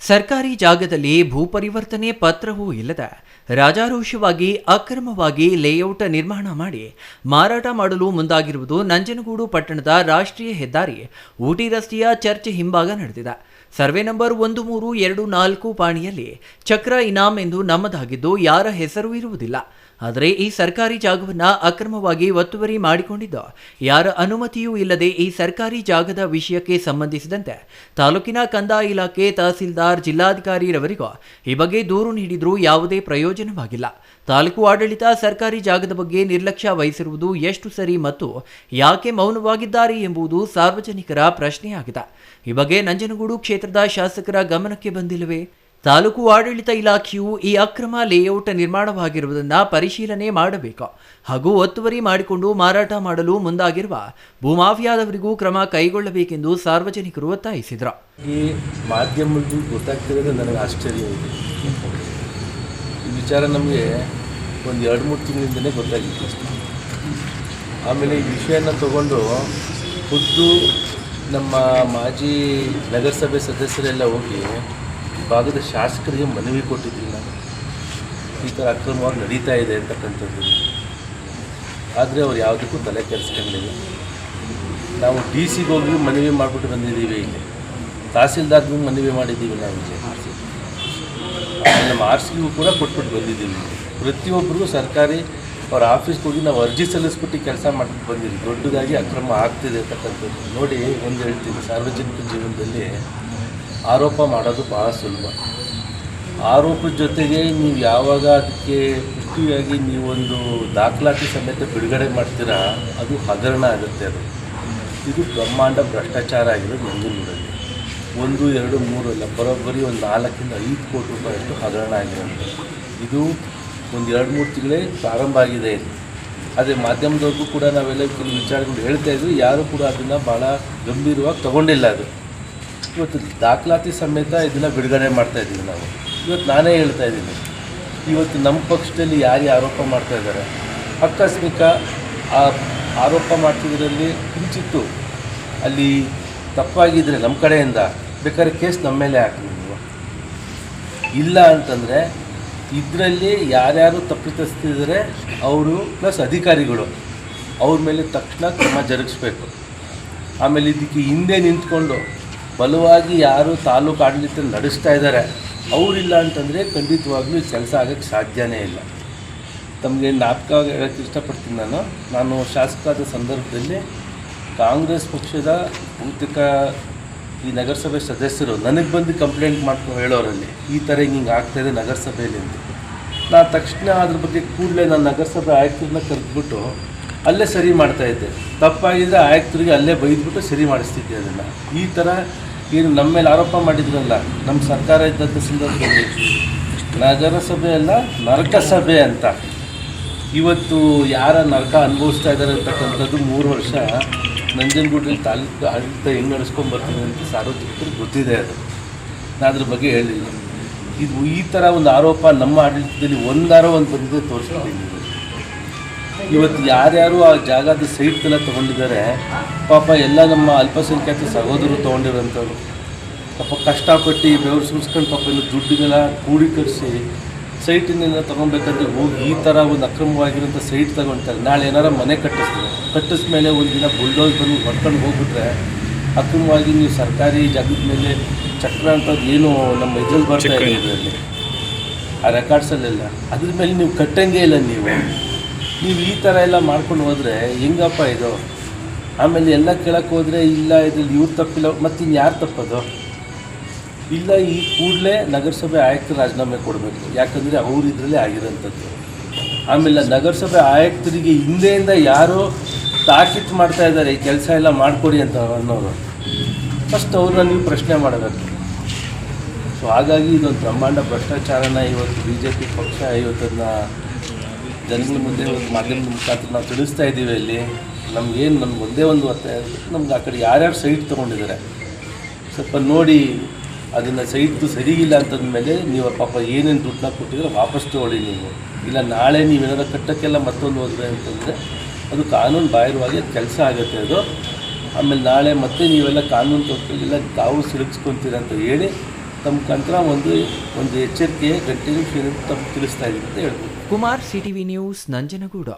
ಸರ್ಕಾರಿ ಜಾಗದಲ್ಲಿ ಭೂಪರಿವರ್ತನೆ ಪತ್ರವೂ ಇಲ್ಲದ ರಾಜಾರೋಷವಾಗಿ ಅಕ್ರಮವಾಗಿ ಲೇಔಟ್ ನಿರ್ಮಾಣ ಮಾಡಿ ಮಾರಾಟ ಮಾಡಲು ಮುಂದಾಗಿರುವುದು ನಂಜನಗೂಡು ಪಟ್ಟಣದ ರಾಷ್ಟ್ರೀಯ ಹೆದ್ದಾರಿ ಊಟಿ ರಸ್ತೆಯ ಚರ್ಚ್ ಹಿಂಭಾಗ ನಡೆದಿದೆ. ಸರ್ವೆ ನಂಬರ್ 1324 ಪಾಣಿಯಲ್ಲಿ ಚಕ್ರ ಇನಾಮ್ ಎಂದು ನಮ್ಮದಾಗಿದ್ದು ಯಾರ ಹೆಸರು ಇರುವುದಿಲ್ಲ. ಆದರೆ ಈ ಸರ್ಕಾರಿ ಜಾಗವನ್ನು ಅಕ್ರಮವಾಗಿ ಒತ್ತುವರಿ ಮಾಡಿಕೊಂಡಿದ್ದು ಯಾರ ಅನುಮತಿಯೂ ಇಲ್ಲದೆ ಈ ಸರ್ಕಾರಿ ಜಾಗದ ವಿಷಯಕ್ಕೆ ಸಂಬಂಧಿಸಿದಂತೆ ತಾಲೂಕಿನ ಕಂದಾಯ ಇಲಾಖೆ, ತಹಸೀಲ್ದಾರ್, ಜಿಲ್ಲಾಧಿಕಾರಿರವರಿಗೂ ಈ ಬಗ್ಗೆ ದೂರು ನೀಡಿದರೂ ಯಾವುದೇ ಪ್ರಯೋಜನವಾಗಿಲ್ಲ. ತಾಲೂಕು ಆಡಳಿತ ಸರ್ಕಾರಿ ಜಾಗದ ಬಗ್ಗೆ ನಿರ್ಲಕ್ಷ್ಯ ವಹಿಸಿರುವುದು ಎಷ್ಟು ಸರಿ ಮತ್ತು ಯಾಕೆ ಮೌನವಾಗಿದ್ದಾರೆ ಎಂಬುದು ಸಾರ್ವಜನಿಕರ ಪ್ರಶ್ನೆಯಾಗಿದೆ. ಈ ಬಗ್ಗೆ ನಂಜನಗೂಡು ಕ್ಷೇತ್ರದ ಶಾಸಕರ ಗಮನಕ್ಕೆ ಬಂದಿಲ್ಲವೇ? ತಾಲೂಕು ಆಡಳಿತ ಇಲಾಖೆಯು ಈ ಅಕ್ರಮ ಲೇಔಟ್ ನಿರ್ಮಾಣವಾಗಿರುವುದನ್ನು ಪರಿಶೀಲನೆ ಮಾಡಬೇಕು ಹಾಗೂ ಒತ್ತುವರಿ ಮಾಡಿಕೊಂಡು ಮಾರಾಟ ಮಾಡಲು ಮುಂದಾಗಿರುವ ಭೂಮಾಫಿಯಾದವರಿಗೂ ಕ್ರಮ ಕೈಗೊಳ್ಳಬೇಕೆಂದು ಸಾರ್ವಜನಿಕರು ಒತ್ತಾಯಿಸಿದರು. ಈ ಮಾಧ್ಯಮದ್ದು ಗೊತ್ತಾಗ್ತಿರೋದು ನನಗೆ ಆಶ್ಚರ್ಯ ಇದೆ. ಈ ವಿಚಾರ ನಮಗೆ ಒಂದು 2-3 ತಿಂಗಳಿಂದಲೇ ಗೊತ್ತಾಗಿತ್ತು. ಆಮೇಲೆ ಈ ವಿಷಯನ ತಗೊಂಡು ಖುದ್ದು ನಮ್ಮ ಮಾಜಿ ನಗರಸಭೆ ಸದಸ್ಯರೆಲ್ಲ ಹೋಗಿ ಭಾಗದ ಶಾಸಕರಿಗೆ ಮನವಿ ಕೊಟ್ಟಿದ್ವಿ. ನಾನು ಈ ಥರ ಅಕ್ರಮವಾಗಿ ನಡೀತಾ ಇದೆ ಅಂತಕ್ಕಂಥದ್ದು. ಆದರೆ ಅವ್ರು ಯಾವುದಕ್ಕೂ ತಲೆ ಕೆಡಿಸ್ಕೊಂಡಿಲ್ಲ. ನಾವು DC ಹೋಗಿ ಮನವಿ ಮಾಡಿಬಿಟ್ಟು ಬಂದಿದ್ದೀವಿ. ಇಲ್ಲಿ ತಹಸೀಲ್ದಾರ್ಗೂ ಮನವಿ ಮಾಡಿದ್ದೀವಿ. ನಾವು ಇಲ್ಲಿ ನಮ್ಮ RCಗೂ ಕೂಡ ಕೊಟ್ಬಿಟ್ಟು ಬಂದಿದ್ದೀವಿ. ಪ್ರತಿಯೊಬ್ಬರಿಗೂ ಸರ್ಕಾರಿ ಅವ್ರ ಆಫೀಸ್ಗೆ ಹೋಗಿ ನಾವು ಅರ್ಜಿ ಸಲ್ಲಿಸ್ಬಿಟ್ಟು ಕೆಲಸ ಮಾಡ್ಬಿಟ್ಟು ಬಂದಿದ್ದೀವಿ. ದೊಡ್ಡದಾಗಿ ಅಕ್ರಮ ಆಗ್ತಿದೆ ಅಂತಕ್ಕಂಥದ್ದು ನೋಡಿ. ಒಂದು ಹೇಳ್ತೀನಿ, ಸಾರ್ವಜನಿಕ ಜೀವನದಲ್ಲಿ ಆರೋಪ ಮಾಡೋದು ಭಾಳ ಸುಲಭ. ಆರೋಪದ ಜೊತೆಗೆ ನೀವು ಯಾವಾಗ ಅದಕ್ಕೆ ಪುಷ್ಟಿಯಾಗಿ ನೀವೊಂದು ದಾಖಲಾತಿ ಸಮೇತ ಬಿಡುಗಡೆ ಮಾಡ್ತೀರಾ, ಅದು ಹಗರಣ ಆಗುತ್ತೆ. ಇದು ಬ್ರಹ್ಮಾಂಡ ಭ್ರಷ್ಟಾಚಾರ ಆಗಿರೋದು ನಂಜನಗೂಡಲ್ಲಿ 1, 2, 3 ಅಲ್ಲ, ಬರೋಬ್ಬರಿ ಒಂದು 4ರಿಂದ 5 ಕೋಟಿ ರೂಪಾಯಿಯಷ್ಟು ಹಗರಣ ಆಗಿರೋದು. ಇದು ಒಂದು 2-3 ತಿಂಗಳೇ ಪ್ರಾರಂಭ ಆಗಿದೆ. ಅದೇ ಮಾಧ್ಯಮದವ್ರಿಗೂ ಕೂಡ ನಾವೆಲ್ಲ ಕೆಲವು ವಿಚಾರಗಳು ಹೇಳ್ತಾಯಿದ್ವಿ. ಯಾರೂ ಕೂಡ ಅದನ್ನು ಭಾಳ ಗಂಭೀರವಾಗಿ ತೊಗೊಂಡಿಲ್ಲ. ಅದು ಇವತ್ತು ದಾಖಲಾತಿ ಸಮೇತ ಇದನ್ನು ಬಿಡುಗಡೆ ಮಾಡ್ತಾಯಿದ್ದೀವಿ ನಾವು. ಇವತ್ತು ನಾನೇ ಹೇಳ್ತಾ ಇದ್ದೀನಿ, ಇವತ್ತು ನಮ್ಮ ಪಕ್ಷದಲ್ಲಿ ಯಾರು ಆರೋಪ ಮಾಡ್ತಾಯಿದ್ದಾರೆ, ಆಕಸ್ಮಿಕ ಆ ಆರೋಪ ಮಾಡ್ತಿದ್ದರಲ್ಲಿ ಕಿಂಚಿತ್ತು ಅಲ್ಲಿ ತಪ್ಪಾಗಿದ್ದರೆ ನಮ್ಮ ಕಡೆಯಿಂದ ಬೇಕಾದ್ರೆ ಕೇಸ್ ನಮ್ಮ ಮೇಲೆ ಹಾಕಿ. ಇಲ್ಲ ಅಂತಂದರೆ ಇದರಲ್ಲಿ ಯಾರ್ಯಾರು ತಪ್ಪಿತಸ್ಥಿದ್ದಾರೆ ಅವರು ಪ್ಲಸ್ ಅಧಿಕಾರಿಗಳು ಅವ್ರ ಮೇಲೆ ತಕ್ಷಣ ಕ್ರಮ ಜರುಗಿಸ್ಬೇಕು. ಆಮೇಲೆ ಇದಕ್ಕೆ ಹಿಂದೆ ನಿಂತ್ಕೊಂಡು ಬಲವಾಗಿ ಯಾರು ತಾಲೂಕು ಆಡಳಿತ ನಡೆಸ್ತಾ ಇದ್ದಾರೆ ಅವರಿಲ್ಲ ಅಂತಂದರೆ ಖಂಡಿತವಾಗ್ಲೂ ಕೆಲಸ ಆಗೋಕ್ಕೆ ಸಾಧ್ಯನೇ ಇಲ್ಲ. ತಮಗೆ ಜ್ಞಾಪಕ ಹೇಳೋಕ್ಕೆ ಇಷ್ಟಪಡ್ತೀನಿ. ನಾನು ಶಾಸಕರಾದ ಸಂದರ್ಭದಲ್ಲಿ ಕಾಂಗ್ರೆಸ್ ಪಕ್ಷದ ಬಹುತೇಕ ಈ ನಗರಸಭೆ ಸದಸ್ಯರು ನನಗೆ ಬಂದು ಕಂಪ್ಲೇಂಟ್ ಮಾಡ್ಕೊಂಡು ಹೇಳೋರಲ್ಲಿ ಈ ಥರ ಹಿಂಗೆ ಆಗ್ತಾಯಿದೆ ನಗರಸಭೆಯಲ್ಲಿ ಅಂತ. ನಾನು ತಕ್ಷಣ ಅದ್ರ ಬಗ್ಗೆ ಕೂಡಲೇ ನಾನು ನಗರಸಭೆ ಆಯುಕ್ತರನ್ನ ಕರೆದ್ಬಿಟ್ಟು ಅಲ್ಲೇ ಸರಿ ಮಾಡ್ತಾಯಿದ್ದೆ. ತಪ್ಪಾಗಿದ್ದರೆ ಆಯುಕ್ತರಿಗೆ ಅಲ್ಲೇ ಬೈದ್ಬಿಟ್ಟು ಸರಿ ಮಾಡಿಸ್ತಿದ್ದೆ. ಅದನ್ನು ಈ ಥರ ಏನು ನಮ್ಮ ಮೇಲೆ ಆರೋಪ ಮಾಡಿದ್ರಲ್ಲ, ನಮ್ಮ ಸರ್ಕಾರ ಇದ್ದಂಥ ಸಂದರ್ಭದಲ್ಲಿ ನಗರಸಭೆ ಅಲ್ಲ ನರಕಸಭೆ ಅಂತ ಇವತ್ತು ಯಾರ ನರಕ ಅನುಭವಿಸ್ತಾ ಇದ್ದಾರೆ ಅಂತಕ್ಕಂಥದ್ದು 3 ವರ್ಷ ನಂಜನಗೂಡಲ್ಲಿ ತಾಲೂಕು ಆಡಳಿತ ಹೆಂಗೆ ನಡೆಸ್ಕೊಂಡ್ಬರ್ತೀನಿ ಅಂತ ಸಾರ್ವಜನಿಕರಿಗೆ ಗೊತ್ತಿದೆ. ಅದು ನಾನು ಅದ್ರ ಬಗ್ಗೆ ಹೇಳಿಲ್ಲ. ಇದು ಈ ಥರ ಒಂದು ಆರೋಪ ನಮ್ಮ ಆಡಳಿತದಲ್ಲಿ ಒಂದು ಬಂದಿದೆ ತೋರಿಸ್ತೀನಿ. ಇವತ್ತು ಯಾರ್ಯಾರು ಆ ಜಾಗದ ಸೈಟ್ಗೆಲ್ಲ ತೊಗೊಂಡಿದ್ದಾರೆ, ಪಾಪ ಎಲ್ಲ ನಮ್ಮ ಅಲ್ಪಸಂಖ್ಯಾತ ಸಹೋದರರು ತೊಗೊಂಡಿರೋಂಥವ್ರು ಪಾಪ ಕಷ್ಟಪಟ್ಟು ಬೆವರು ಸುರಿಸ್ಕೊಂಡು ಪಾಪ ಇನ್ನು ದುಡ್ಡಿಗೆಲ್ಲ ಕೂಡೀಕರಿಸಿ ಸೈಟಿನಿಂದ ತೊಗೊಬೇಕಂದ್ರೆ ಹೋಗಿ ಈ ಥರ ಒಂದು ಅಕ್ರಮವಾಗಿರೋಂಥ ಸೈಟ್ ತೊಗೊಳ್ತಾರೆ. ನಾಳೆ ಏನಾರ ಮನೆ ಕಟ್ಟಿಸ್ಮೇಲೆ ಒಂದು ದಿನ ಬುಲ್ಡೋಸ್ ಬಂದು ಹೊಡ್ಕೊಂಡು ಹೋಗ್ಬಿಟ್ರೆ ಅಕ್ರಮವಾಗಿ ನೀವು ಸರ್ಕಾರಿ ಜಾಗದ ಮೇಲೆ ಚಕ್ರ ಅಂಥದ್ದು ಏನು ನಮ್ಮ ಇದ್ರಲ್ಲಿ ಬರ್ತಾ ಇದೆ ಇದರಲ್ಲಿ ಆ ರೆಕಾರ್ಡ್ಸಲ್ಲೆಲ್ಲ, ಅದ್ರ ಮೇಲೆ ನೀವು ಕಟ್ಟಂಗೆ ಇಲ್ಲ. ನೀವು ಈ ಥರ ಎಲ್ಲ ಮಾಡ್ಕೊಂಡು ಹೋದರೆ ಹೆಂಗಪ್ಪ ಇದು? ಆಮೇಲೆ ಎಲ್ಲ ಕೇಳಕ್ಕೆ ಹೋದರೆ ಇಲ್ಲ ಇದ್ರಲ್ಲಿ ಇವ್ರು ತಪ್ಪಿಲ್ಲ, ಮತ್ತು ಇನ್ಯಾರು ತಪ್ಪದು? ಇಲ್ಲ, ಈ ಕೂಡಲೇ ನಗರಸಭೆ ಆಯುಕ್ತರು ರಾಜೀನಾಮೆ ಕೊಡಬೇಕು. ಯಾಕಂದರೆ ಅವರು ಇದರಲ್ಲೇ ಆಗಿರೋಂಥದ್ದು. ಆಮೇಲೆ ನಗರಸಭೆ ಆಯುಕ್ತರಿಗೆ ಹಿಂದೆಯಿಂದ ಯಾರೋ ತಾಕೀತು ಮಾಡ್ತಾಯಿದ್ದಾರೆ ಈ ಕೆಲಸ ಎಲ್ಲ ಮಾಡಿಕೊಡಿ ಅಂತ ಅನ್ನೋರು, ಫಸ್ಟ್ ಅವ್ರನ್ನ ನೀವು ಪ್ರಶ್ನೆ ಮಾಡಬೇಕು. ಸೊ ಹಾಗಾಗಿ ಇದೊಂದು ಬ್ರಹ್ಮಾಂಡ ಭ್ರಷ್ಟಾಚಾರನ ಇವತ್ತು BJP ಪಕ್ಷ ಇವತ್ತನ್ನು ಜನಗಳ ಮುಂದೆ ಮಾಧ್ಯಮದ ಮುಖಾಂತರ ನಾವು ತಿಳಿಸ್ತಾ ಇದ್ದೀವಿ. ಇಲ್ಲಿ ನಮ್ಗೆ ಒಂದೇ ಒಂದು ಒತ್ತಾಯ, ನಮ್ಗೆ ಆ ಕಡೆ ಯಾರ್ಯಾರು ಸೈಟ್ ತೊಗೊಂಡಿದ್ದಾರೆ ಸ್ವಲ್ಪ ನೋಡಿ, ಅದನ್ನು ಸೈಟ್ದು ಸರಿ ಇಲ್ಲ ಅಂತಂದಮೇಲೆ ನೀವು ಪಾಪ ಏನೇನು ದುಡ್ಡನ್ನ ಕೊಟ್ಟಿದ್ರೆ ವಾಪಸ್ ತೊಗೊಳ್ಳಿ ನೀವು. ಇಲ್ಲ ನಾಳೆ ನೀವೇನಾದ್ರು ಕಟ್ಟೋಕ್ಕೆಲ್ಲ ಮತ್ತೊಂದು ಹೋದರೆ ಅಂತಂದರೆ ಅದು ಕಾನೂನು ಬಾಹಿರವಾಗಿ ಕೆಲಸ ಆಗುತ್ತೆ ಅದು. ಆಮೇಲೆ ನಾಳೆ ಮತ್ತೆ ನೀವೆಲ್ಲ ಕಾನೂನು ತೊಗೊಳ್ಳಿಲ್ಲ ತಾವು ಸಿಲುಕಿಸ್ಕೊತೀರ ಅಂತ ಹೇಳಿ ತಮ್ಮ ಮುಖಾಂತರ ಒಂದು ಎಚ್ಚರಿಕೆ ಗಂಟೆ ವಿಷಯ ತಮ್ಮ ತಿಳಿಸ್ತಾ ಇದ್ದೀನಿ ಅಂತ ಹೇಳ್ಬೋದು. Kumar, CTV news, Nanjangud.